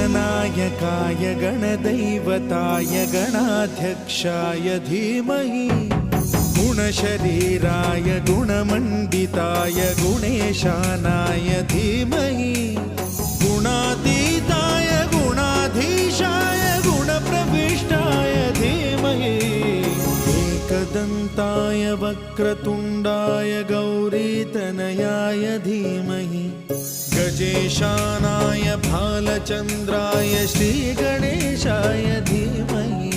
गणनायकाय गणदैवताय गणाध्यक्षाय धीमहि गुणशरीराय गुणमण्डिताय गुणेशानाय धीमहि गुणातीताय गुणाधीशाय गुणप्रविष्टाय धीमहि एकदन्ताय वक्रतुण्डाय गौरीतनयाय धीमहि गजेशानाय भालचन्द्राय श्रीगणेशाय धीमहि